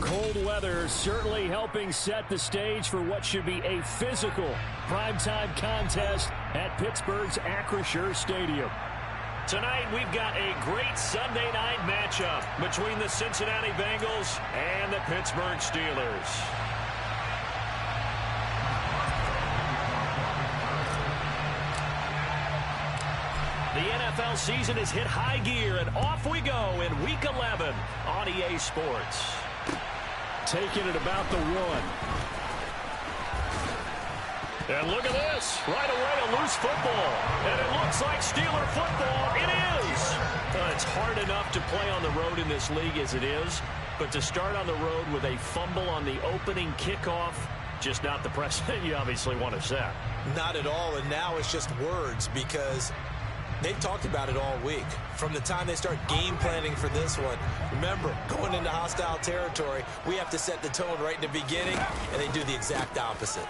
Cold weather certainly helping set the stage for what should be a physical primetime contest at Pittsburgh's Acrisure Stadium. Tonight, we've got a great Sunday night matchup between the Cincinnati Bengals and the Pittsburgh Steelers. The NFL season has hit high gear, and off we go in Week 11 on EA Sports. Taking it about the 1. And look at this. Right away, a loose football. And it looks like Steeler football. It is. It's hard enough to play on the road in this league as it is. But to start on the road with a fumble on the opening kickoff, just not the precedent you obviously want to set. Not at all. And now it's just words because they've talked about it all week. From the time they start game planning for this one, remember, going into hostile territory, we have to set the tone right in the beginning, and they do the exact opposite.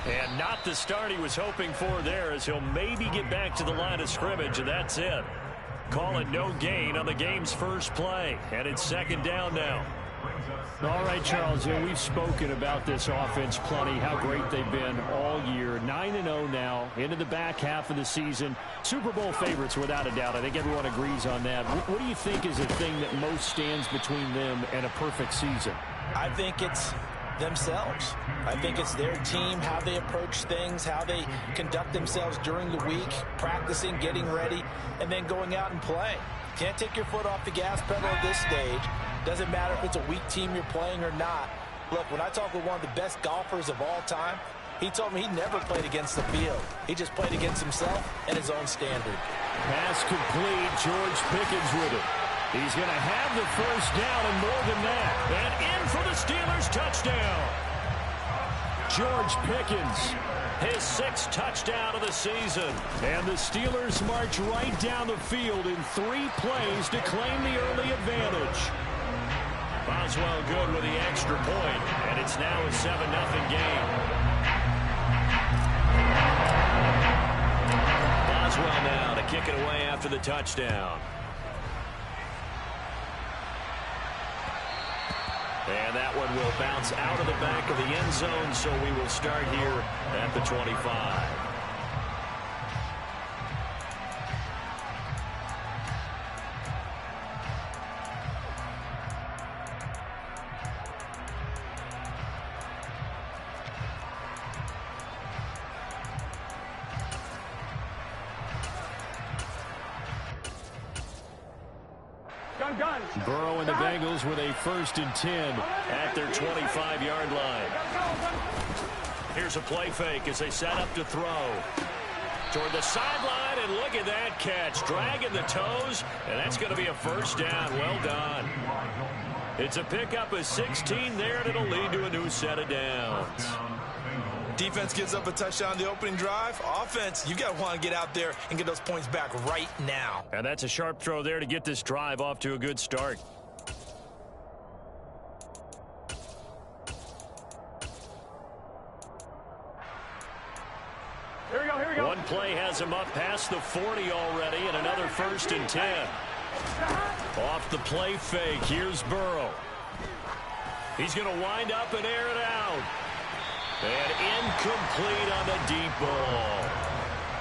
And not the start he was hoping for there, as he'll maybe get back to the line of scrimmage, and that's it. Call it no gain on the game's first play, and it's second down now. All right, Charles, we've spoken about this offense plenty, how great they've been all year. 9-0 now, into the back half of the season. Super Bowl favorites, without a doubt. I think everyone agrees on that. What do you think is the thing that most stands between them and a perfect season? I think it's themselves. I think it's their team, how they approach things, how they conduct themselves during the week, practicing, getting ready, and then going out and playing. Can't take your foot off the gas pedal at this stage. Doesn't matter if it's a weak team you're playing or not. Look, when I talk with one of the best golfers of all time, he told me he never played against the field. He just played against himself and his own standard. Pass complete. George Pickens with it. He's going to have the first down and more than that. And in for the Steelers touchdown. George Pickens, his 6th touchdown of the season. And the Steelers march right down the field in 3 plays to claim the early advantage. Boswell good with the extra point, and it's now a 7-0 game. Boswell now to kick it away after the touchdown. And that one will bounce out of the back of the end zone, so we will start here at the 25. Burrow and the Bengals with a 1st and 10 at their 25-yard line. Here's a play fake as they set up to throw. Toward the sideline, and look at that catch. Dragging the toes, and that's going to be a first down. Well done. It's a pickup of 16 there, and it'll lead to a new set of downs. Defense gives up a touchdown the opening drive. Offense, you got to want to get out there and get those points back right now. And that's a sharp throw there to get this drive off to a good start. Here we go. One play has him up past the 40 already, and another 1st and 10. Off the play fake, here's Burrow. He's going to wind up and air it out. And incomplete on the deep ball.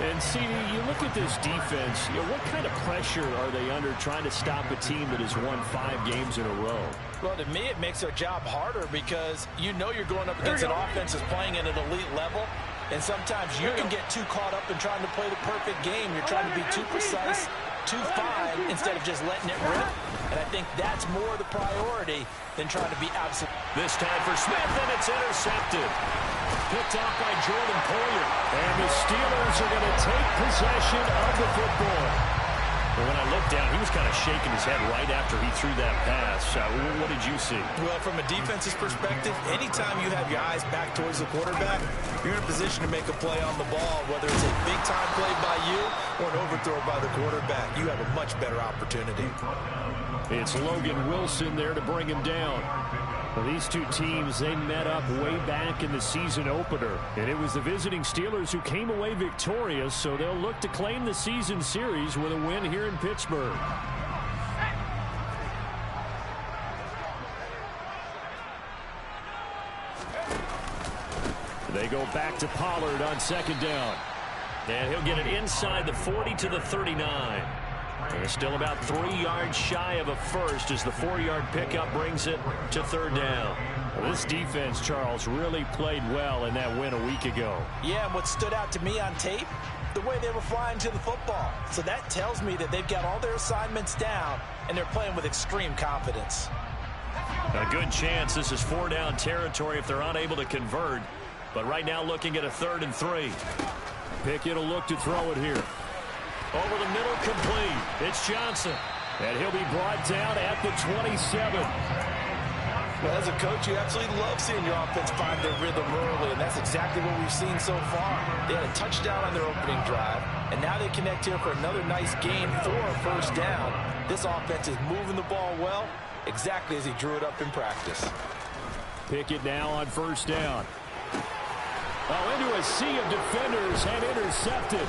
And, CD, you look at this defense, what kind of pressure are they under trying to stop a team that has won 5 games in a row? Well, to me, it makes their job harder because you know you're going up against an offense that's playing at an elite level. And sometimes you can get too caught up in trying to play the perfect game. You're trying to be too precise, too fine, instead of just letting it rip. And I think that's more the priority than trying to be absolute. This time for Smith, and it's intercepted. Picked off by Jordan Poyer. And the Steelers are going to take possession of the football. But when I looked down, he was kind of shaking his head right after he threw that pass. What did you see? Well, from a defense's perspective, anytime you have your eyes back towards the quarterback, you're in a position to make a play on the ball, whether it's a big-time play by you or an overthrow by the quarterback. You have a much better opportunity. It's Logan Wilson there to bring him down. Well, these two teams, they met up way back in the season opener. And it was the visiting Steelers who came away victorious, so they'll look to claim the season series with a win here in Pittsburgh. They go back to Pollard on second down. And he'll get it inside the 40 to the 39. And still about 3 yards shy of a first as the 4-yard pickup brings it to third down. Well, this defense, Charles, really played well in that win a week ago. Yeah, and what stood out to me on tape, the way they were flying to the football. So that tells me that they've got all their assignments down, and they're playing with extreme confidence. A good chance this is 4-down territory if they're unable to convert. But right now looking at a 3rd and 3. Pickett will look to throw it here. Over the middle, complete. It's Johnson. And he'll be brought down at the 27. Well, as a coach, you absolutely love seeing your offense find their rhythm early, and that's exactly what we've seen so far. They had a touchdown on their opening drive, and now they connect here for another nice gain for a first down. This offense is moving the ball well, exactly as he drew it up in practice. Pickett now on first down. Oh, into a sea of defenders and intercepted.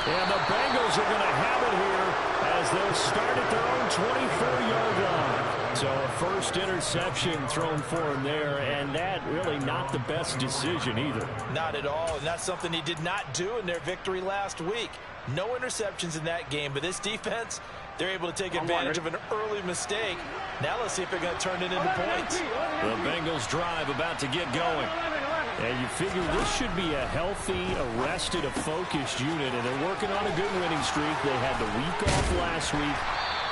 And the Bengals are going to have it here as they'll start at their own 24-yard line. So a first interception thrown for him there, and that really not the best decision either. Not at all, and that's something he did not do in their victory last week. No interceptions in that game, but this defense, they're able to take advantage of an early mistake. Now let's see if they're going to turn it into points. The Bengals drive about to get going. And you figure this should be a healthy, arrested, a focused unit, and they're working on a good winning streak. They had the week off last week.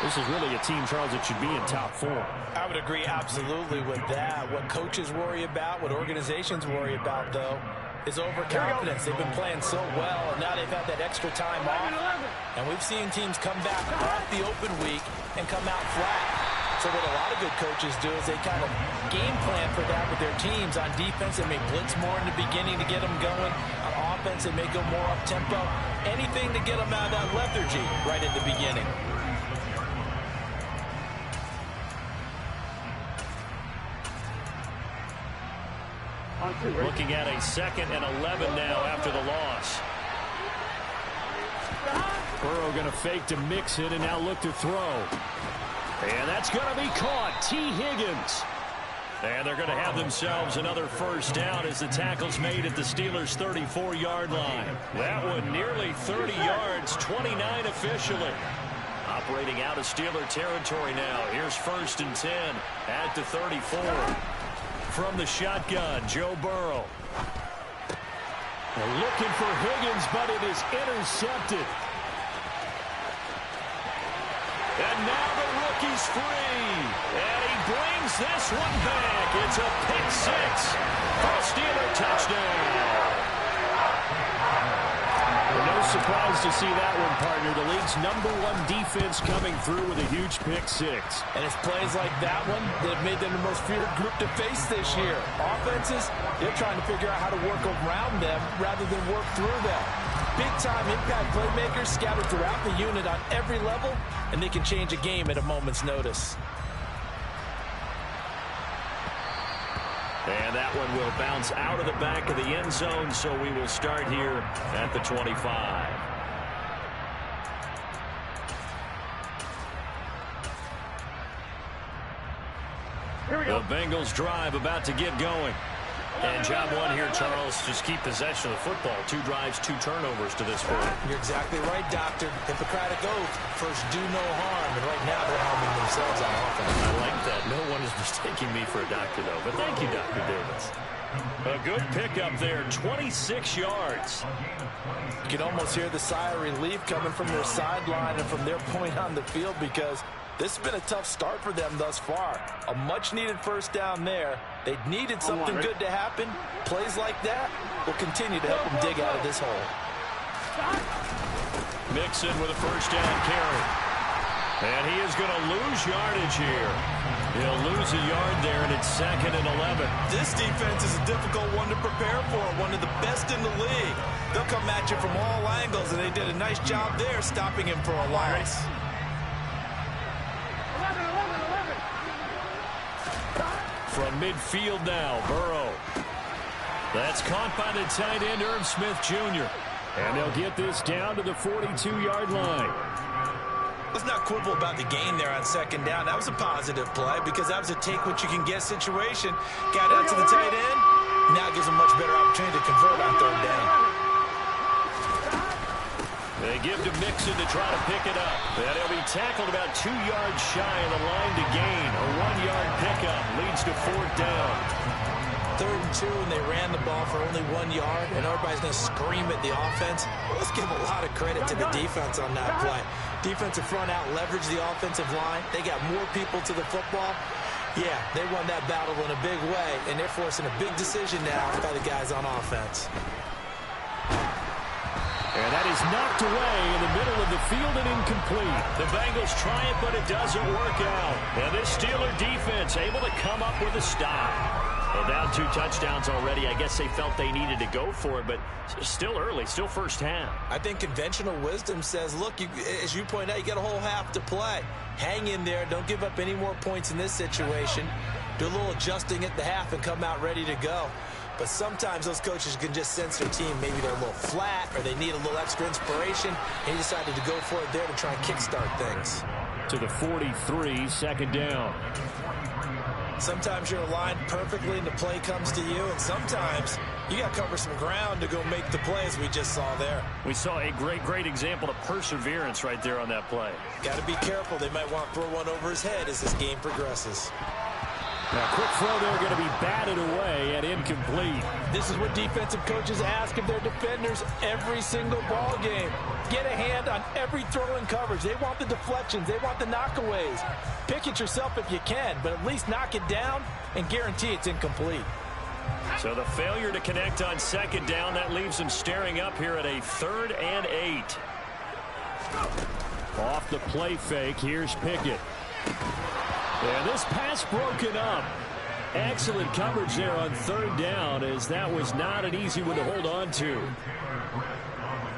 This is really a team, Charles, that should be in top 4. I would agree absolutely with that. What coaches worry about, what organizations worry about, though, is overconfidence. They've been playing so well, and now they've had that extra time off. And we've seen teams come back off the open week and come out flat. So what a lot of good coaches do is they kind of game plan for that with their teams. On defense, they may blitz more in the beginning to get them going. On offense, they may go more up-tempo. Anything to get them out of that lethargy right at the beginning. Looking at a 2nd and 11 now after the loss. Burrow going to fake to mix it and now look to throw. And that's going to be caught. T. Higgins. And they're going to have themselves another first down as the tackle's made at the Steelers' 34-yard line. That one nearly 30 yards, 29 officially. Operating out of Steeler territory now. Here's 1st and 10 at the 34. From the shotgun, Joe Burrow. Looking for Higgins, but it is intercepted. And now the rookie's free. And he brings this one back. It's a pick 6 for a Steeler touchdown. No surprise to see that one, partner. The league's #1 defense coming through with a huge pick 6. And it's plays like that one that have made them the most feared group to face this year. Offenses, they're trying to figure out how to work around them rather than work through them. Big-time impact playmakers scattered throughout the unit on every level, and they can change a game at a moment's notice. And that one will bounce out of the back of the end zone, so we will start here at the 25. Here we go. The Bengals drive about to get going. And job one here, Charles, just keep possession of the football. 2 drives, 2 turnovers to this point. You're exactly right, Doctor. Hippocratic oath. First, do no harm. And right now, they're harming themselves on offense. I like that. No one is mistaking me for a doctor, though. But thank you, Dr. Davis. A good pickup there, 26 yards. You can almost hear the sigh of relief coming from their sideline and from their point on the field because this has been a tough start for them thus far. A much-needed first down there. They needed something good to happen. Plays like that will continue to help them dig out of this hole. Mixon with a first down carry. And he is going to lose yardage here. He'll lose a yard there, and it's 2nd and 11. This defense is a difficult one to prepare for, one of the best in the league. They'll come at you from all angles, and they did a nice job there stopping him for a loss. From midfield now, Burrow. That's caught by the tight end, Irv Smith Jr. And they'll get this down to the 42-yard line. Let's not quibble about the gain there on second down. That was a positive play because that was a take-what-you-can-get situation. Got out to the tight end. Now gives them much better opportunity to convert on third down. They give to Mixon to try to pick it up. And he'll be tackled about 2 yards shy of the line to gain. A 1-yard pickup leads to fourth down. 3rd and 2, and they ran the ball for only 1 yard, and everybody's going to scream at the offense. Well, let's give a lot of credit to the defense on that play. Defensive front out leveraged the offensive line. They got more people to the football. Yeah, they won that battle in a big way, and they're forcing a big decision now by the guys on offense. And that is knocked away in the middle of the field and incomplete. The Bengals try it, but it doesn't work out. And this Steeler defense able to come up with a stop. Well, down 2 touchdowns already. I guess they felt they needed to go for it, but still early, still first half. I think conventional wisdom says, look, as you point out, you got a whole half to play. Hang in there. Don't give up any more points in this situation. Do a little adjusting at the half and come out ready to go. But sometimes those coaches can just sense their team. Maybe they're a little flat or they need a little extra inspiration. And he decided to go for it there to try and kickstart things. To the 43, second down. Sometimes you're aligned perfectly and the play comes to you, and sometimes you got to cover some ground to go make the play, as we just saw there. We saw a great example of perseverance right there on that play. Got to be careful. They might want to throw one over his head as this game progresses. Now, quick throw there going to be batted away and incomplete. This is what defensive coaches ask of their defenders every single ball game. Get a hand on every throw in coverage. They want the deflections. They want the knockaways. Pick it yourself if you can, but at least knock it down and guarantee it's incomplete. So the failure to connect on second down, that leaves them staring up here at a 3rd and 8. Off the play fake, here's Pickett. And this pass broken up. Excellent coverage there on 3rd down, as that was not an easy one to hold on to.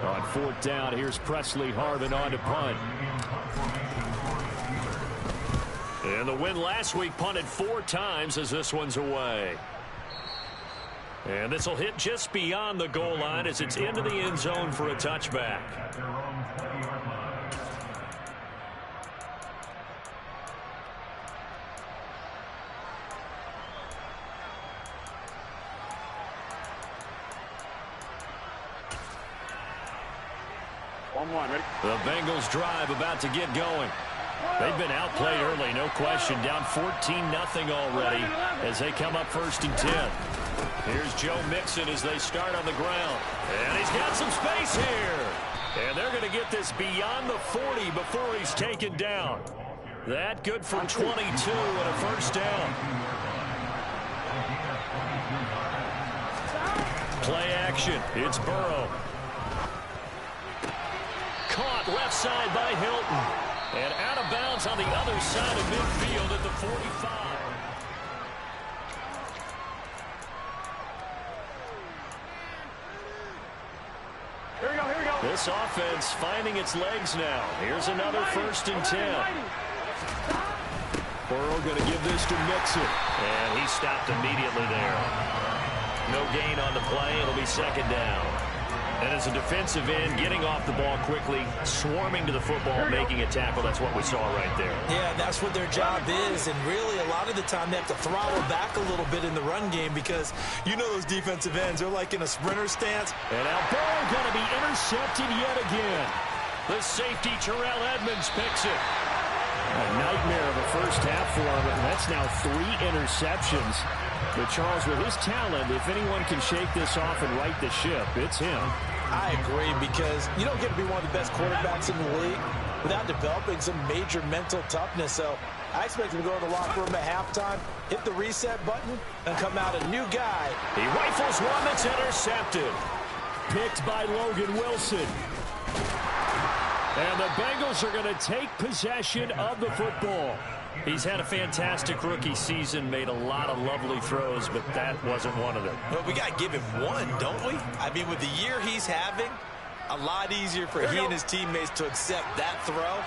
On 4th down, here's Presley Harvin on to punt. And the win last week punted 4 times as this one's away. And this will hit just beyond the goal line as it's into the end zone for a touchback. The Bengals drive about to get going. They've been outplayed early, no question. Down 14-0 already as they come up 1st and 10. Here's Joe Mixon as they start on the ground. And he's got some space here. And they're going to get this beyond the 40 before he's taken down. That good for 22 and a first down. Play action. It's Burrow. Caught left side by Hilton. And out of bounds on the other side of midfield at the 45. Here we go. This offense finding its legs now. Here's another 1st and 10. Burrow going to give this to Mixon. And he stopped immediately there. No gain on the play. It'll be second down. And as a defensive end, getting off the ball quickly, swarming to the football, making a tackle. That's what we saw right there. Yeah, that's what their job is. And really, a lot of the time, they have to throttle back a little bit in the run game because you know those defensive ends, they're like in a sprinter stance. And now Burrow going to be intercepted yet again. The safety, Terrell Edmonds, picks it. A nightmare of a first half for him, and that's now 3 interceptions. But Charles, with his talent, if anyone can shake this off and right the ship, it's him. I agree, because you don't get to be one of the best quarterbacks in the league without developing some major mental toughness. So I expect him to go to the locker room at halftime, hit the reset button, and come out a new guy. He rifles one that's intercepted. Picked by Logan Wilson. And the Bengals are going to take possession of the football. He's had a fantastic rookie season, made a lot of lovely throws, but that wasn't one of them. Well, we got to give him one, don't we? I mean, with the year he's having, a lot easier for he and his teammates to accept that throw,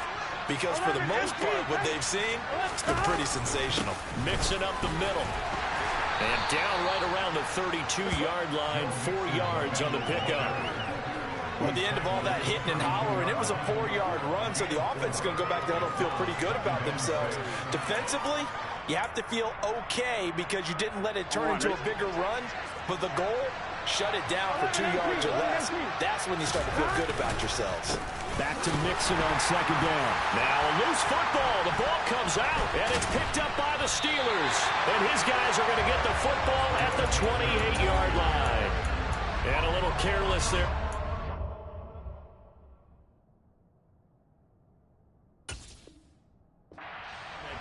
because for the most part, what they've seen, it's been pretty sensational. Mixing up the middle. And down right around the 32-yard line, 4 yards on the pickup. Well, at the end of all that hitting and hollering, it was a 4-yard run, so the offense is going to go back down and feel pretty good about themselves. Defensively, you have to feel okay because you didn't let it turn into a bigger run, but the goal, shut it down for 2 yards or less. That's when you start to feel good about yourselves. Back to Mixon on second down. Now a loose football. The ball comes out, and it's picked up by the Steelers. And his guys are going to get the football at the 28-yard line. And a little careless there.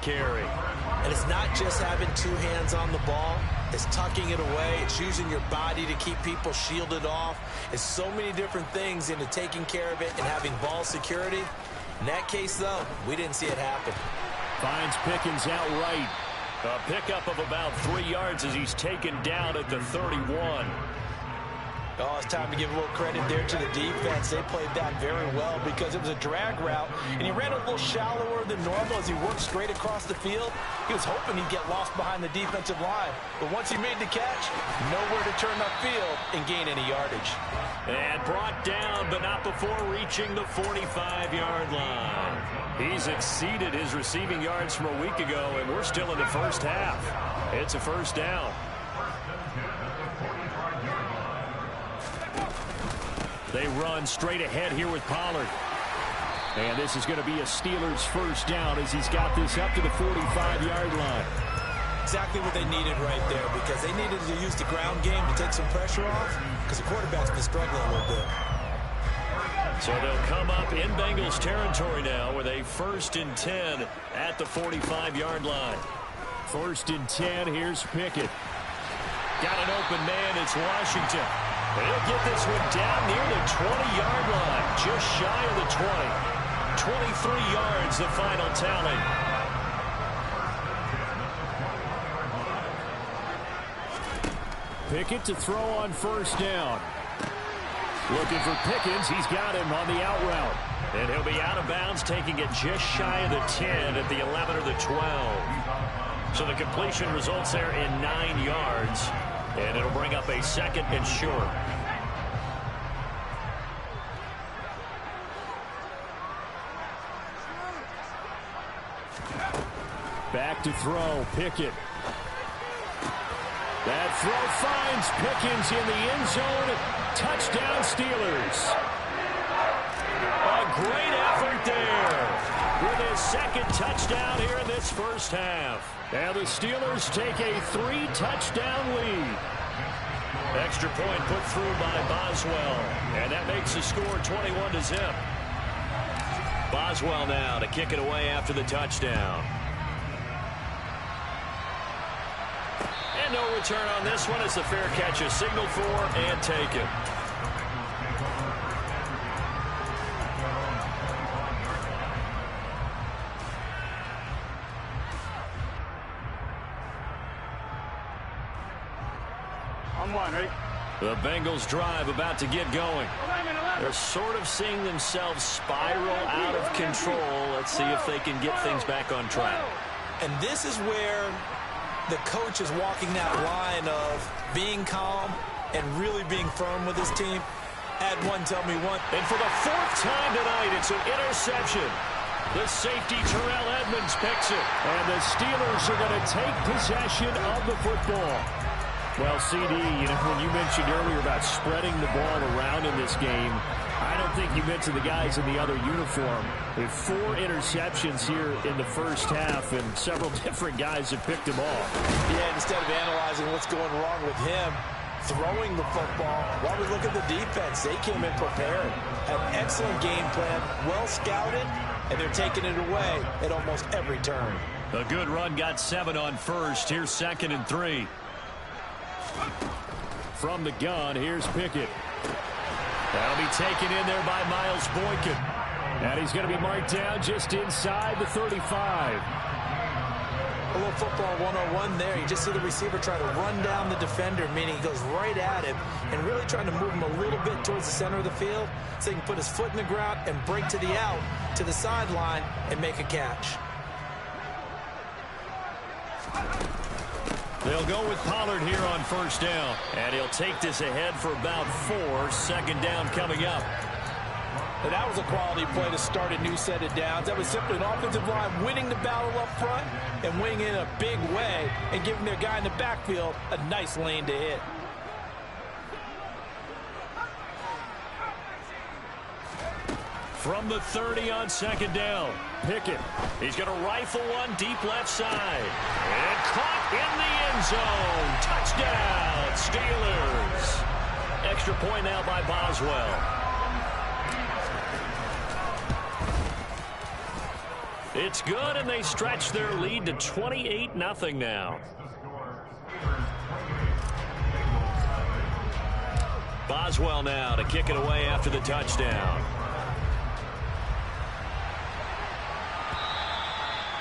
Carry. And it's not just having 2 hands on the ball. It's tucking it away. It's using your body to keep people shielded off. It's so many different things into taking care of it and having ball security. In that case, though, we didn't see it happen. Finds Pickens outright. A pickup of about 3 yards as he's taken down at the 31. Oh, it's time to give a little credit there to the defense. They played that very well because it was a drag route, and he ran a little shallower than normal as he worked straight across the field. He was hoping he'd get lost behind the defensive line, but once he made the catch, nowhere to turn upfield and gain any yardage. And brought down, but not before reaching the 45-yard line. He's exceeded his receiving yards from a week ago, and we're still in the first half. It's a first down. They run straight ahead here with Pollard. And this is going to be a Steelers first down as he's got this up to the 45-yard line. Exactly what they needed right there because they needed to use the ground game to take some pressure off because the quarterback's been struggling a little bit. So they'll come up in Bengals territory now with a 1st and 10 at the 45-yard line. 1st and 10, here's Pickett. Got an open man, it's Washington. He'll get this one down near the 20-yard line, just shy of the 20. 23 yards, the final tally. Pickett to throw on first down. Looking for Pickens. He's got him on the out route. And he'll be out of bounds, taking it just shy of the 10 at the 11 or the 12. So the completion results there in 9 yards. And it'll bring up a 2nd and short. Back to throw, Pickett. That throw finds Pickens in the end zone. Touchdown, Steelers. A great effort there with his 2nd touchdown here in this first half. And the Steelers take a 3-touchdown lead. Extra point put through by Boswell. And that makes the score 21-0. Boswell now to kick it away after the touchdown. And no return on this one as the fair catch is signaled for and taken. The Bengals drive about to get going. They're sort of seeing themselves spiral out of control. Let's see if they can get things back on track. And this is where the coach is walking that line of being calm and really being firm with his team. Add one, tell me one. And for the 4th time tonight, it's an interception. The safety, Terrell Edmunds, picks it. And the Steelers are going to take possession of the football. Well, CD, when you mentioned earlier about spreading the ball around in this game, I don't think you mentioned the guys in the other uniform. With 4 interceptions here in the first half, and several different guys have picked them off. Yeah, instead of analyzing what's going wrong with him, throwing the football, while we look at the defense, they came in prepared. An excellent game plan, well scouted, and they're taking it away at almost every turn. A good run got 7 on first. Here's 2nd and 3. From the gun, here's Pickett. That'll be taken in there by Miles Boykin. And he's going to be marked down just inside the 35. A little football 101 there. You just see the receiver try to run down the defender, meaning he goes right at him and really trying to move him a little bit towards the center of the field so he can put his foot in the ground and break to the out, to the sideline, and make a catch. They'll go with Pollard here on first down. And he'll take this ahead for about 4. 2nd down coming up. And that was a quality play to start a new set of downs. That was simply an offensive line winning the battle up front and winning in a big way and giving their guy in the backfield a nice lane to hit. From the 30 on second down, Pickett. He's going to rifle one deep left side. And caught in the end zone. Touchdown, Steelers. Extra point now by Boswell. It's good, and they stretch their lead to 28-0 now. Boswell now to kick it away after the touchdown.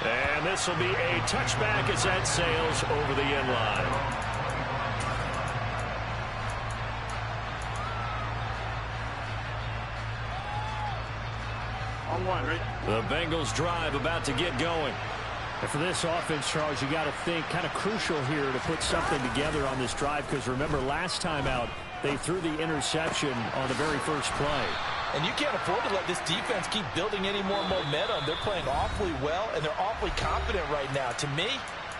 And this will be a touchback as that sails over the end line. The Bengals drive about to get going. And for this offense, Charles, you got to think kind of crucial here to put something together on this drive, because remember last time out they threw the interception on the very first play. And you can't afford to let this defense keep building any more momentum. They're playing awfully well, and they're awfully confident right now. To me,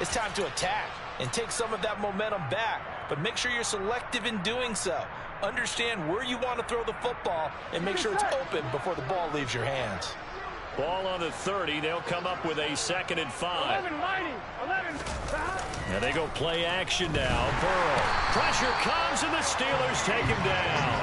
it's time to attack and take some of that momentum back. But make sure you're selective in doing so. Understand where you want to throw the football and make sure it's open before the ball leaves your hands. Ball on the 30. They'll come up with a 2nd and 5. 11. And they go play action now. Burrow. Pressure comes, and the Steelers take him down.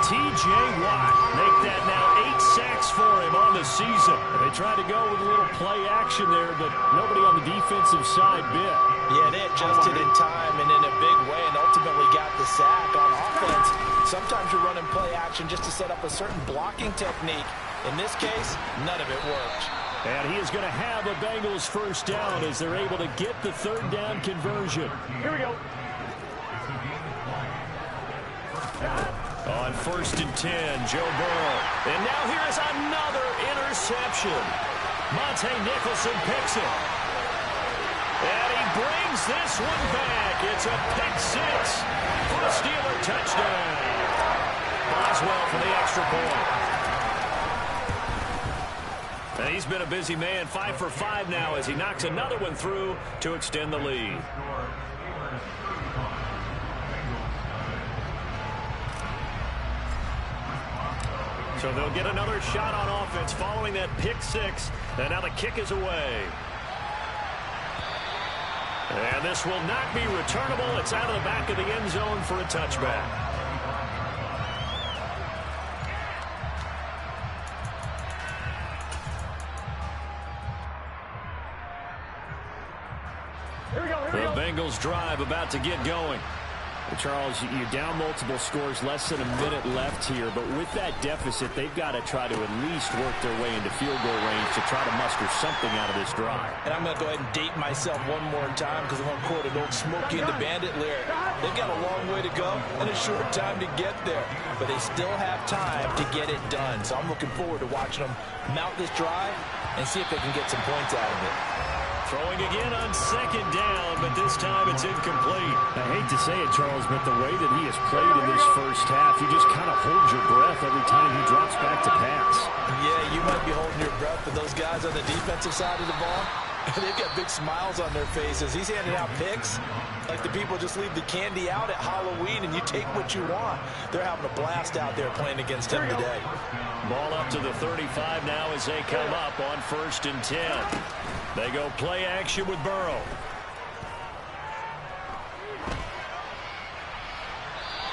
T.J. Watt make that now 8 sacks for him on the season. They tried to go with a little play action there, but nobody on the defensive side bit. Yeah, they adjusted in time and in a big way and ultimately got the sack. On offense, sometimes you're running play action just to set up a certain blocking technique. In this case, none of it worked. And he is going to have a Bengals first down as they're able to get the 3rd down conversion. Here we go. On 1st and 10, Joe Burrow. And now here's another interception. Monte Nicholson picks it. And he brings this one back. It's a pick 6 for a Steeler touchdown. Boswell for the extra point. And he's been a busy man, 5 for 5 now as he knocks another one through to extend the lead. So they'll get another shot on offense following that pick 6. And now the kick is away. And this will not be returnable. It's out of the back of the end zone for a touchback. The Bengals drive about to get going. Well, Charles, you're down multiple scores, less than a minute left here, but with that deficit, they've got to try to at least work their way into field goal range to try to muster something out of this drive. And I'm going to go ahead and date myself one more time because I'm going to quote an old Smokey and the Bandit lyric. They've got a long way to go and a short time to get there, but they still have time to get it done. So I'm looking forward to watching them mount this drive and see if they can get some points out of it. Throwing again on 2nd down, but this time it's incomplete. I hate to say it, Charles, but the way that he has played in this first half, you just kind of hold your breath every time he drops back to pass. Yeah, you might be holding your breath, but those guys on the defensive side of the ball, they've got big smiles on their faces. He's handing out picks like the people just leave the candy out at Halloween and you take what you want. They're having a blast out there playing against him today. Ball up to the 35 now as they come up on 1st and 10. They go play action with Burrow.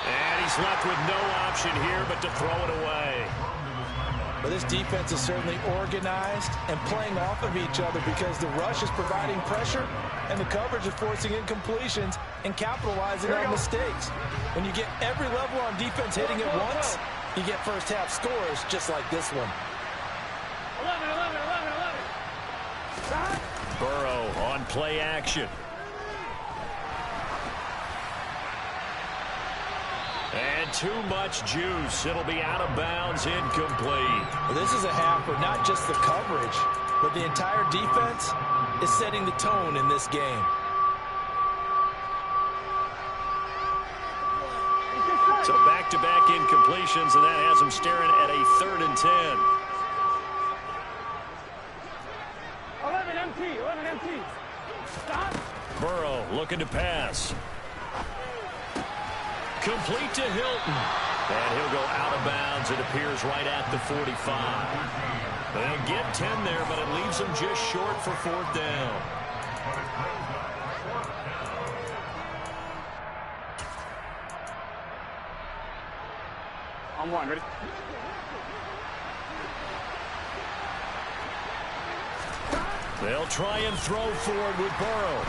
And he's left with no option here but to throw it away. But this defense is certainly organized and playing off of each other because the rush is providing pressure and the coverage is forcing incompletions and capitalizing on mistakes. When you get every level on defense hitting at once, you get first half scores just like this one. 11. Burrow on play action. And too much juice. It'll be out of bounds, incomplete. Well, this is a half where not just the coverage, but the entire defense is setting the tone in this game. So back-to-back incompletions, and that has them staring at a 3rd and 10. 11 empty. Stop. Burrow looking to pass. Complete to Hilton. And he'll go out of bounds, it appears, right at the 45. They'll get 10 there, but it leaves them just short for 4th down. On one, ready? They'll try and throw forward with Burrow.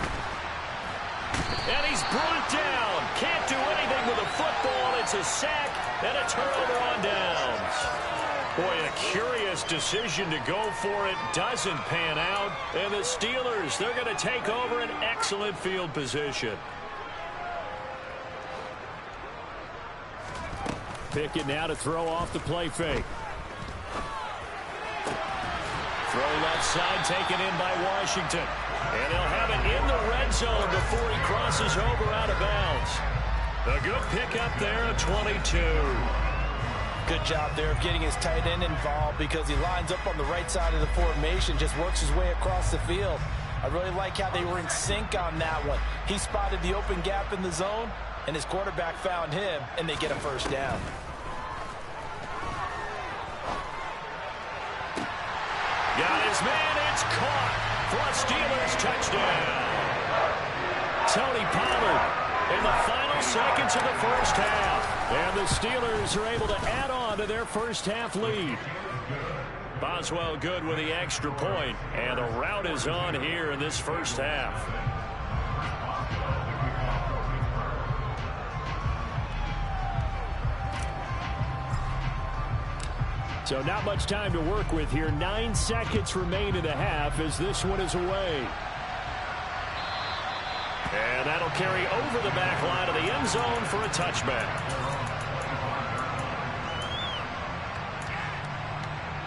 And he's brought down. Can't do anything with a football. It's a sack and a turnover on downs. Boy, a curious decision to go for it. Doesn't pan out. And the Steelers, they're going to take over an excellent field position. Pickett now to throw off the play fake. Throw left side taken in by Washington. And they'll have it in the red zone before he crosses over out of bounds. A good pickup there at 22. Good job there of getting his tight end involved because he lines up on the right side of the formation, just works his way across the field. I really like how they were in sync on that one. He spotted the open gap in the zone, and his quarterback found him, and they get a 1st down. Got his man, it's caught for a Steelers touchdown. Tony Pollard in the final seconds of the 1st half. And the Steelers are able to add on to their 1st half lead. Boswell good with the extra point, and the rout is on here in this 1st half. So not much time to work with here. 9 seconds remain in the half as this one is away. And that'll carry over the back line of the end zone for a touchback.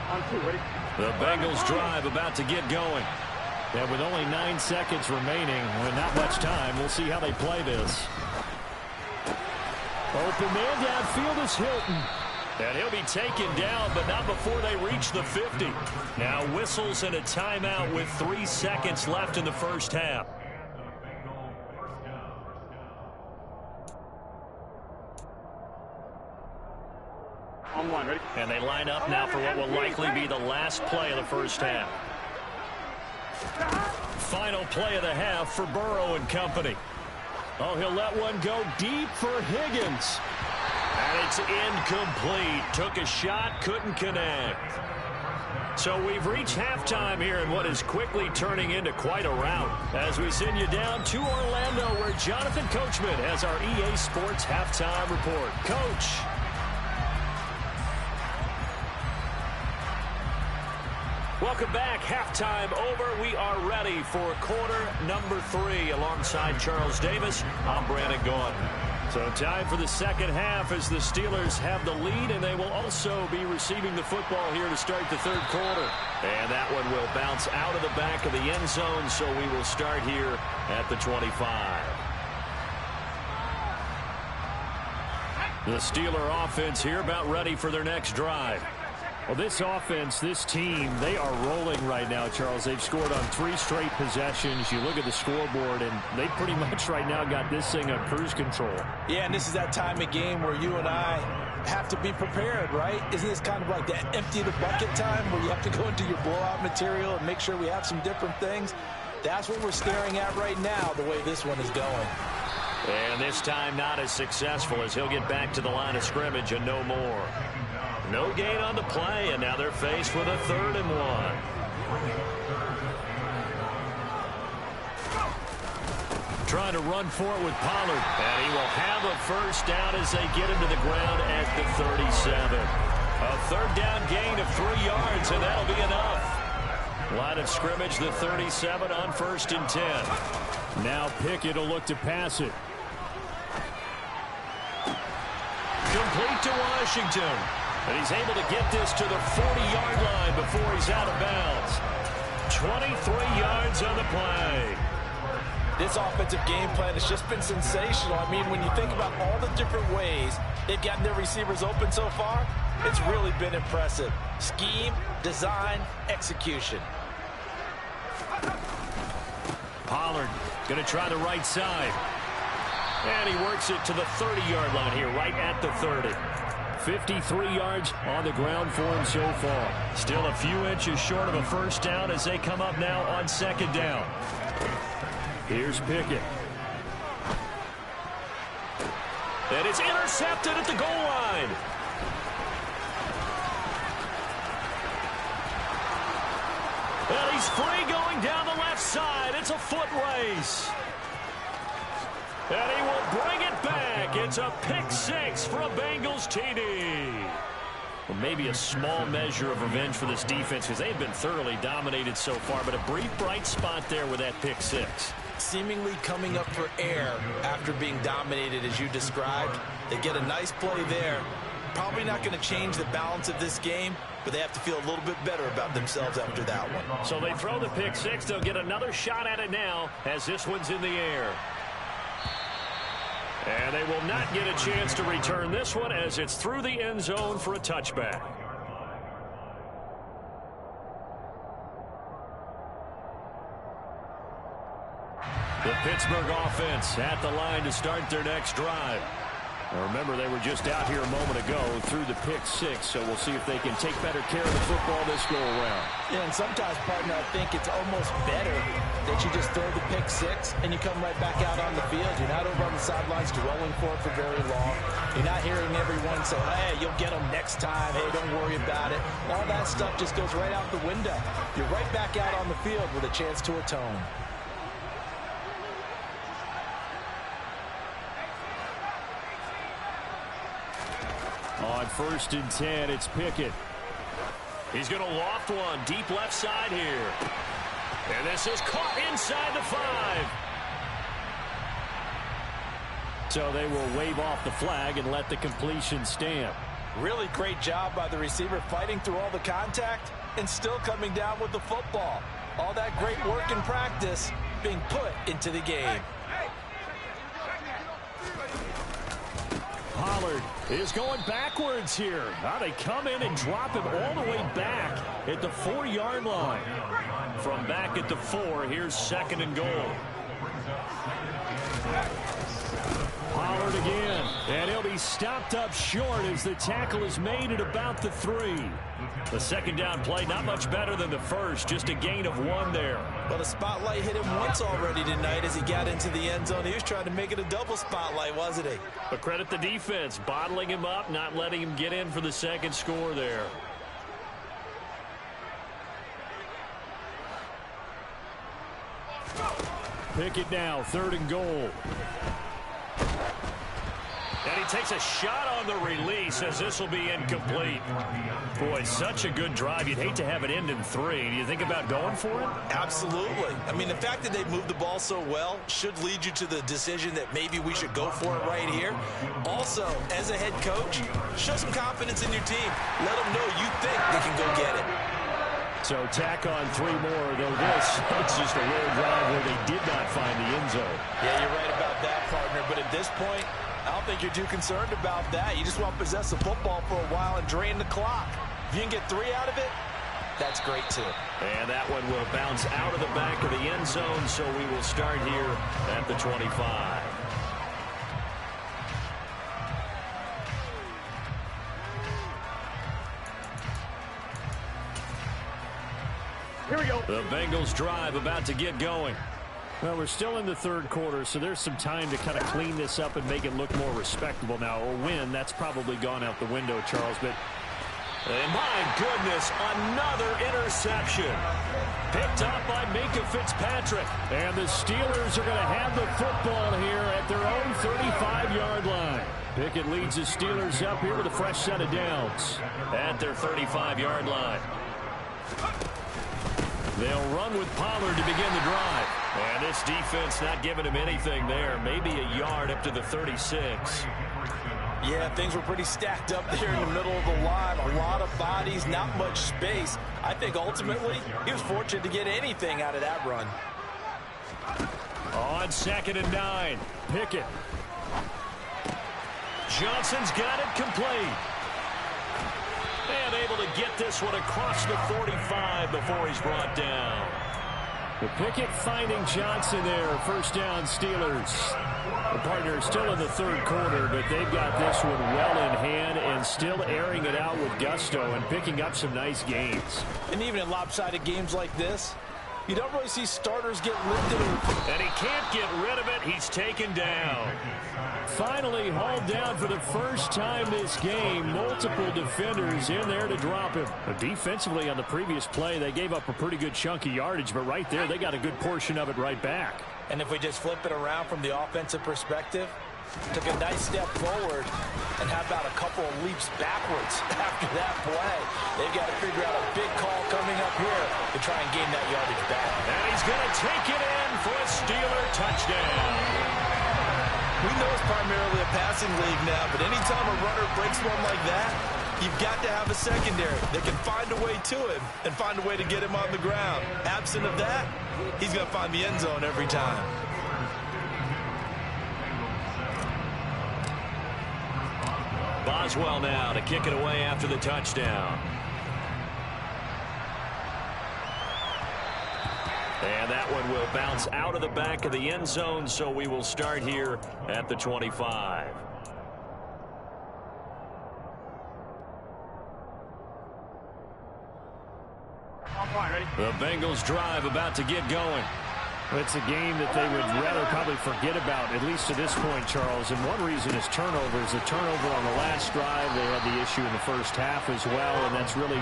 On 2, ready? The Bengals drive about to get going. And with only 9 seconds remaining, and not much time, we'll see how they play this. Open man downfield is Hilton. And he'll be taken down, but not before they reach the 50. Now whistles and a timeout with 3 seconds left in the 1st half. On 1, ready? And they line up now for what will likely be the last play of the 1st half. Final play of the half for Burrow and company. Oh, he'll let one go deep for Higgins. And it's incomplete. Took a shot, couldn't connect. So we've reached halftime here in what is quickly turning into quite a rout. As we send you down to Orlando, where Jonathan Coachman has our EA Sports halftime report. Coach. Welcome back. Halftime over. We are ready for quarter number 3 alongside Charles Davis. I'm Brandon Gaudin. So time for the 2nd half as the Steelers have the lead, and they will also be receiving the football here to start the 3rd quarter. And that one will bounce out of the back of the end zone, so we will start here at the 25. The Steeler offense here about ready for their next drive. Well, this offense, this team, they are rolling right now, Charles. They've scored on 3 straight possessions. You look at the scoreboard, and they pretty much right now got this thing on cruise control. Yeah, and this is that time of game where you and I have to be prepared, right? Isn't this kind of like that empty the bucket time where you have to go into your blowout material and make sure we have some different things? That's what we're staring at right now, the way this one is going. And this time not as successful as he'll get back to the line of scrimmage and no more. No gain on the play, and now they're faced with a 3rd and 1. Trying to run for it with Pollard, and he will have a 1st down as they get him to the ground at the 37. A 3rd down gain of 3 yards, and that'll be enough. Line of scrimmage, the 37 on 1st and 10. Now Pickett will look to pass it. Complete to Washington. And he's able to get this to the 40-yard line before he's out of bounds. 23 yards on the play. This offensive game plan has just been sensational. I mean, when you think about all the different ways they've gotten their receivers open so far, it's really been impressive. Scheme, design, execution. Pollard going to try the right side. And he works it to the 30-yard line here, right at the 30. 53 yards on the ground for him so far. Still a few inches short of a first down as they come up now on second down. Here's Pickett. And it's intercepted at the goal line. And he's free going down the left side. It's a foot race. And he will bring it back. It's a pick six for a Bengals TD. Well, maybe a small measure of revenge for this defense because they've been thoroughly dominated so far, but a brief bright spot there with that pick six. Seemingly coming up for air after being dominated as you described. They get a nice play there. Probably not going to change the balance of this game, but they have to feel a little bit better about themselves after that one. So they throw the pick six. They'll get another shot at it now as this one's in the air. And they will not get a chance to return this one as it's through the end zone for a touchback. The Pittsburgh offense at the line to start their next drive. Now remember, they were just out here a moment ago through the pick six, so we'll see if they can take better care of the football this go-around. Yeah, and sometimes, partner, I think it's almost better that you just throw the pick six and you come right back out on the field. You're not over on the sidelines dwelling for it for very long. You're not hearing everyone say, hey, you'll get them next time. Hey, don't worry about it. All that stuff just goes right out the window. You're right back out on the field with a chance to atone. On 1st and 10, it's Pickett. He's going to loft one deep left side here. And this is caught inside the 5. So they will wave off the flag and let the completion stand. Really great job by the receiver fighting through all the contact and still coming down with the football. All that great work in practice being put into the game. Pollard is going backwards here. Now they come in and drop him all the way back at the 4-yard line. From back at the 4, here's 2nd and goal. Pollard again, and he'll be stopped up short as the tackle is made at about the 3. The second down play not much better than the first, just a gain of 1 there. Well, the spotlight hit him once already tonight as he got into the end zone. He was trying to make it a double spotlight, wasn't he? But credit the defense, bottling him up, not letting him get in for the second score there. Pickett now, 3rd and goal. And he takes a shot on the release as this will be incomplete. Boy, such a good drive. You'd hate to have it end in 3. Do you think about going for it? Absolutely. I mean, the fact that they've moved the ball so well should lead you to the decision that maybe we should go for it right here. Also, as a head coach, show some confidence in your team. Let them know you think they can go get it. So tack on 3 more, though it's just a rare drive where they did not find the end zone. Yeah, you're right about that, partner. But at this point, I don't think you're too concerned about that. You just want to possess the football for a while and drain the clock. If you can get 3 out of it, that's great too. And that one will bounce out of the back of the end zone, so we will start here at the 25. Here we go. The Bengals drive about to get going. Well, we're still in the 3rd quarter, so there's some time to kind of clean this up and make it look more respectable. Now, a win, that's probably gone out the window, Charles, but... And my goodness, another interception. Picked up by Minkah Fitzpatrick. And the Steelers are going to have the football here at their own 35-yard line. Pickett leads the Steelers up here with a fresh set of downs. At their 35-yard line. They'll run with Pollard to begin the drive. And this defense not giving him anything there. Maybe a yard up to the 36. Yeah, things were pretty stacked up there in the middle of the line. A lot of bodies, not much space. I think ultimately he was fortunate to get anything out of that run. On 2nd and 9. Pickett. Johnson's got it complete. And able to get this one across the 45 before he's brought down. The Pickett finding Johnson there. First down, Steelers. The partner is still in the third quarter, but they've got this one well in hand and still airing it out with gusto and picking up some nice gains. And even in lopsided games like this, you don't really see starters get lifted. And he can't get rid of it. He's taken down. Finally hauled down for the first time this game. Multiple defenders in there to drop him. But defensively on the previous play, they gave up a pretty good chunk of yardage, but right there, they got a good portion of it right back. And if we just flip it around from the offensive perspective, took a nice step forward, and how about a couple of leaps backwards after that play? They've got to figure out a big call coming up here to try and gain that yardage back. And he's going to take it in for a Steeler touchdown. We know it's primarily a passing league now, but anytime a runner breaks one like that, you've got to have a secondary that can find a way to him and find a way to get him on the ground. Absent of that, he's going to find the end zone every time. Boswell now to kick it away after the touchdown. And that one will bounce out of the back of the end zone, so we will start here at the 25. The Bengals drive about to get going. It's a game that they would rather probably forget about, at least to this point, Charles. And one reason is turnovers. A turnover on the last drive. They had the issue in the first half as well, and that's really,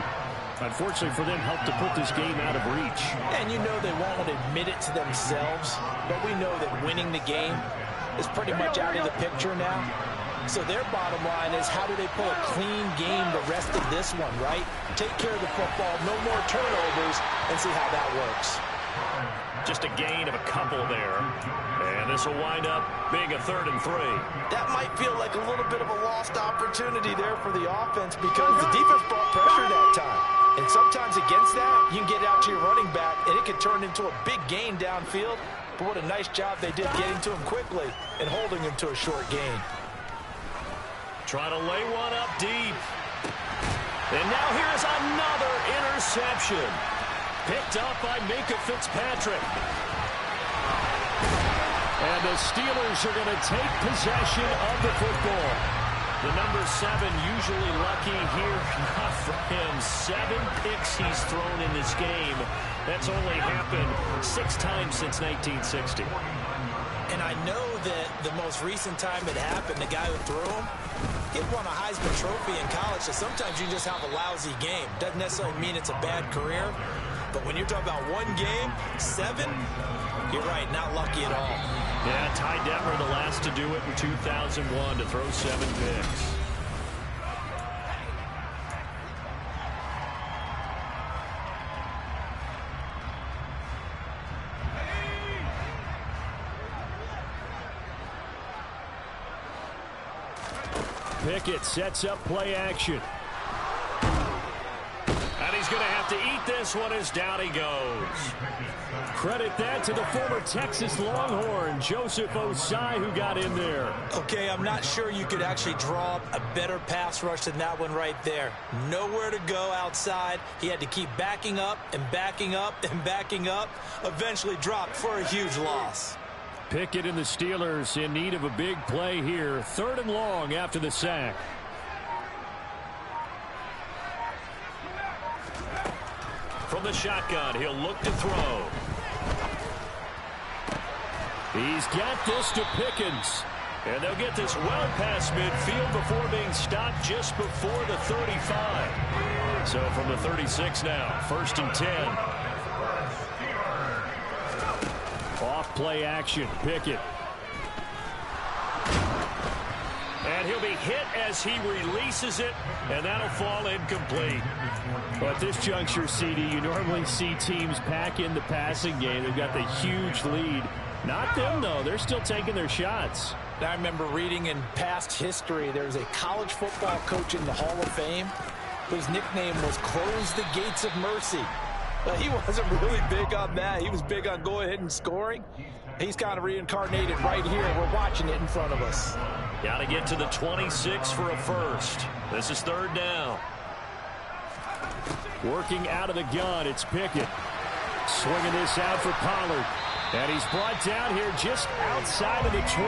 unfortunately for them, helped to put this game out of reach. And you know they won't admit it to themselves, but we know that winning the game is pretty much out of the picture now. So their bottom line is, how do they play a clean game the rest of this one, right? Take care of the football, no more turnovers, and see how that works. Just a gain of a couple there. And this will wind up being a 3rd and 3. That might feel like a little bit of a lost opportunity there for the offense because the defense brought pressure that time. And sometimes against that, you can get out to your running back, and it can turn into a big gain downfield. But what a nice job they did getting to him quickly and holding him to a short gain. Trying to lay one up deep. And now here's another interception. Picked up by Minkah Fitzpatrick. And the Steelers are going to take possession of the football. The number 7 usually lucky here. Not for him. 7 picks he's thrown in this game. That's only happened 6 times since 1960. And I know that the most recent time it happened, the guy who threw him, he won a Heisman Trophy in college, so sometimes you just have a lousy game. Doesn't necessarily mean it's a bad career, but when you're talking about one game, 7, you're right, not lucky at all. Yeah, Ty Detmer, the last to do it in 2001, to throw 7 picks. Pickett sets up play action. And he's going to have to eat this one as down he goes. Credit that to the former Texas Longhorn, Joseph Osai, who got in there. Okay, I'm not sure you could actually draw up a better pass rush than that one right there. Nowhere to go outside. He had to keep backing up and backing up and backing up. Eventually dropped for a huge loss. Pickett and the Steelers in need of a big play here. 3rd and long after the sack. From the shotgun, he'll look to throw. He's got this to Pickens. And they'll get this well past midfield before being stopped just before the 35. So from the 36 now, 1st and 10. Off play action, Pickett. And he'll be hit as he releases it, and that'll fall incomplete. But at this juncture, CD, you normally see teams pack in the passing game. They've got the huge lead. Not them, though. They're still taking their shots. I remember reading in past history, there was a college football coach in the Hall of Fame whose nickname was Close the Gates of Mercy. But he wasn't really big on that. He was big on going ahead and scoring. He's kind of reincarnated right here. We're watching it in front of us. Got to get to the 26 for a first. This is third down. Working out of the gun, it's Pickett. Swinging this out for Pollard. And he's brought down here just outside of the 20.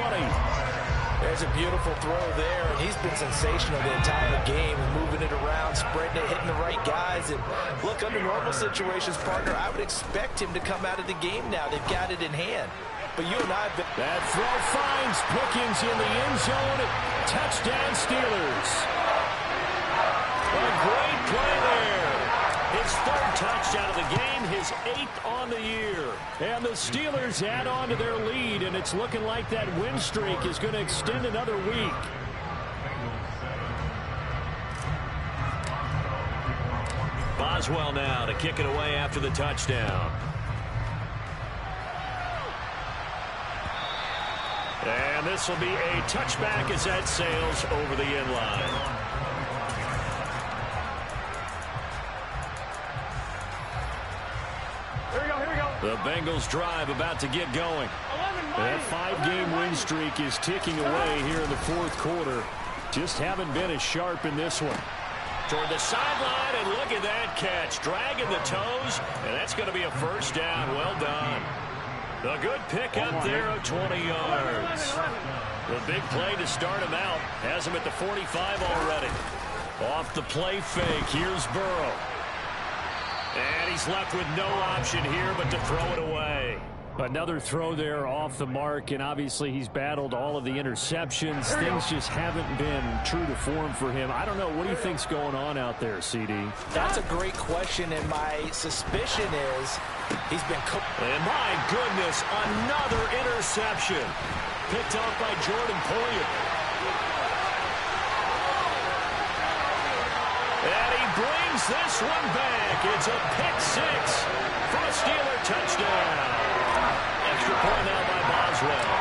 There's a beautiful throw there, and he's been sensational the entire game, moving it around, spreading it, hitting the right guys. And look, under normal situations, partner, I would expect him to come out of the game now. They've got it in hand. But you and I have been... That throw finds Pickens in the end zone. Touchdown, Steelers. A great play there. His third touchdown of the game, his 8th on the year. And the Steelers add on to their lead, and it's looking like that win streak is going to extend another week. Boswell now to kick it away after the touchdown. And this will be a touchback as that sails over the end line. The Bengals drive about to get going. That 5-game win streak is ticking away here in the fourth quarter. Just haven't been as sharp in this one. Toward the sideline, and look at that catch. Dragging the toes, and that's going to be a first down. Well done. A good pick up there of 20 yards. The big play to start him out. Has him at the 45 already. Off the play fake, here's Burrow. And he's left with no option here but to throw it away. Another throw there off the mark, and obviously he's battled all of the interceptions. Things just haven't been true to form for him. I don't know. What do you think's going on out there, CD? That's a great question, and my suspicion is he's been cooked. And my goodness, another interception. Picked off by Jordan Poyer. And he brings this one back. It's a pick six for a Steeler touchdown. Extra point now by Boswell.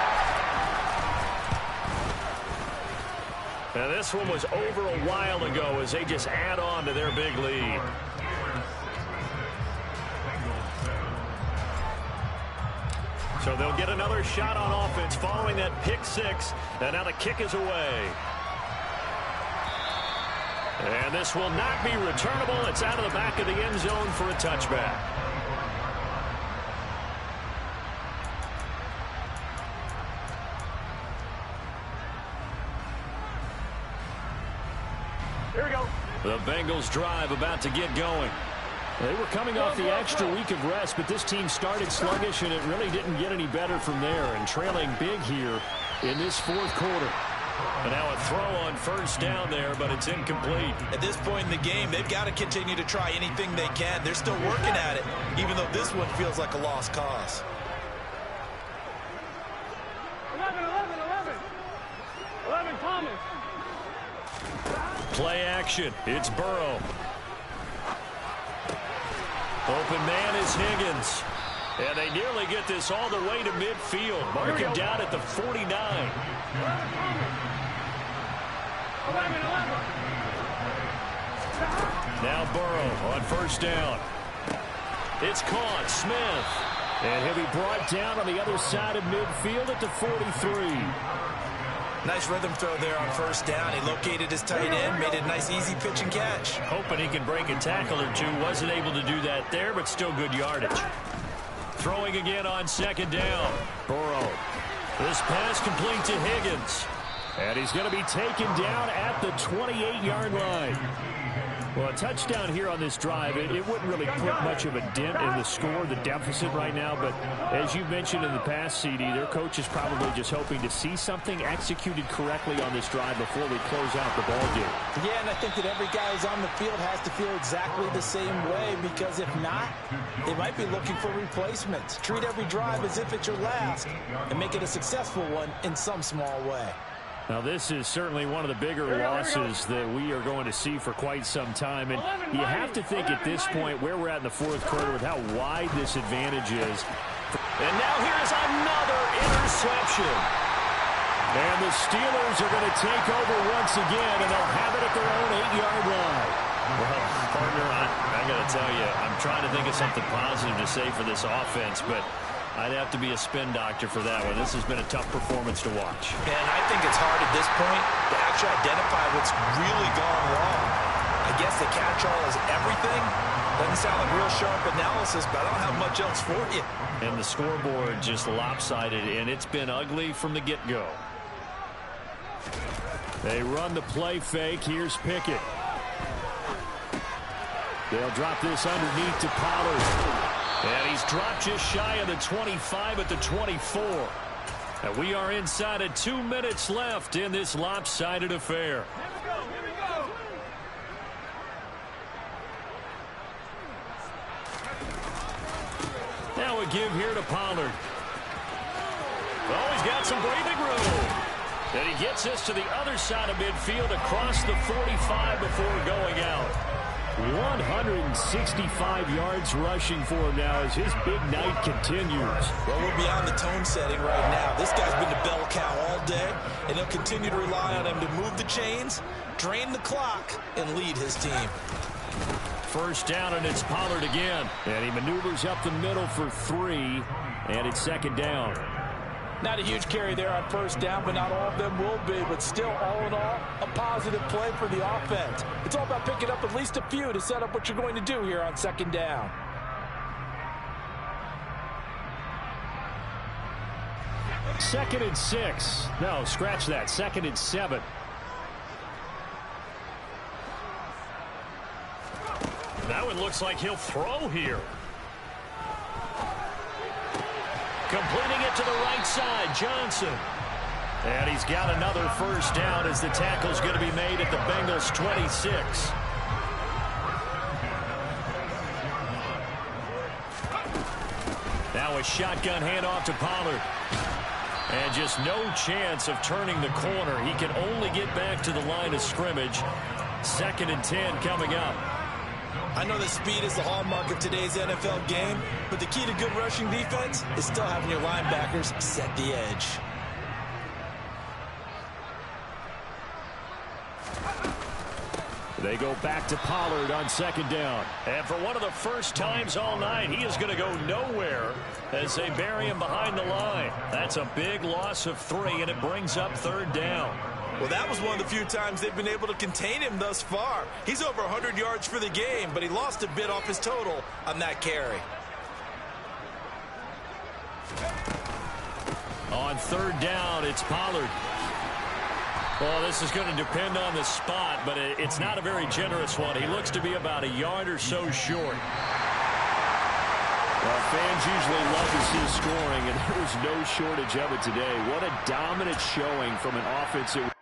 Now this one was over a while ago as they just add on to their big lead. So they'll get another shot on offense following that pick six. And now the kick is away. And this will not be returnable. It's out of the back of the end zone for a touchback. Here we go. The Bengals drive about to get going. They were coming off the extra week of rest, but this team started sluggish, and it really didn't get any better from there. And trailing big here in this fourth quarter. And now a throw on first down there, but it's incomplete. At this point in the game, they've got to continue to try anything they can. They're still working at it, even though this one feels like a lost cause. 11, Thomas. Play action. It's Burrow. Open man is Higgins. And they nearly get this all the way to midfield. Mark him down at the 49. 11. Now Burrow on first down. It's caught. Smith. And he'll be brought down on the other side of midfield at the 43. Nice rhythm throw there on first down. He located his tight end, made a nice easy pitch and catch. Hoping he can break a tackle or two. Wasn't able to do that there, but still good yardage. Throwing again on second down. Burrow. This pass complete to Higgins. And he's going to be taken down at the 28-yard line. Well, a touchdown here on this drive, it wouldn't really put much of a dent in the score, the deficit right now. But as you mentioned in the past, CD, their coach is probably just hoping to see something executed correctly on this drive before we close out the ball game. Yeah, and I think that every guy who's on the field has to feel exactly the same way, because if not, they might be looking for replacements. Treat every drive as if it's your last and make it a successful one in some small way. Now, this is certainly one of the bigger losses that we are going to see for quite some time. And you have to think at this point where we're at in the fourth quarter with how wide this advantage is. And now here's another interception. And the Steelers are going to take over once again, and they'll have it at their own 8-yard line. Well, partner, I got to tell you, I'm trying to think of something positive to say for this offense, but I'd have to be a spin doctor for that one. This has been a tough performance to watch. And I think it's hard at this point to actually identify what's really gone wrong. I guess the catch-all is everything. Doesn't sound like real sharp analysis, but I don't have much else for you. And the scoreboard just lopsided, and it's been ugly from the get-go. They run the play fake. Here's Pickett. They'll drop this underneath to Pollard. And he's dropped just shy of the 25 at the 24. And we are inside of 2 minutes left in this lopsided affair. Now a give here to Pollard. Oh, he's got some breathing room. And he gets this to the other side of midfield across the 45 before going out. 165 yards rushing for him now as his big night continues. Well, we're beyond the tone setting right now. This guy's been the bell cow all day, and he'll continue to rely on him to move the chains, drain the clock, and lead his team. First down, and it's Pollard again. And he maneuvers up the middle for 3, and it's second down. Not a huge carry there on first down, but not all of them will be. But still, all in all, a positive play for the offense. It's all about picking up at least a few to set up what you're going to do here on second down. Second and 6. No, scratch that. Second and 7. That one looks like he'll throw here. Completing it to the right side, Johnson. And he's got another first down as the tackle's going to be made at the Bengals' 26. Now a shotgun handoff to Pollard. And just no chance of turning the corner. He can only get back to the line of scrimmage. Second and 10 coming up. I know that speed is the hallmark of today's NFL game, but the key to good rushing defense is still having your linebackers set the edge. They go back to Pollard on second down. And for one of the first times all night, he is going to go nowhere as they bury him behind the line. That's a big loss of 3, and it brings up third down. Well, that was one of the few times they've been able to contain him thus far. He's over 100 yards for the game, but he lost a bit off his total on that carry. On third down, it's Pollard. Well, this is going to depend on the spot, but it's not a very generous one. He looks to be about a yard or so short. Well, fans usually love to see scoring, and there was no shortage of it today. What a dominant showing from an offense that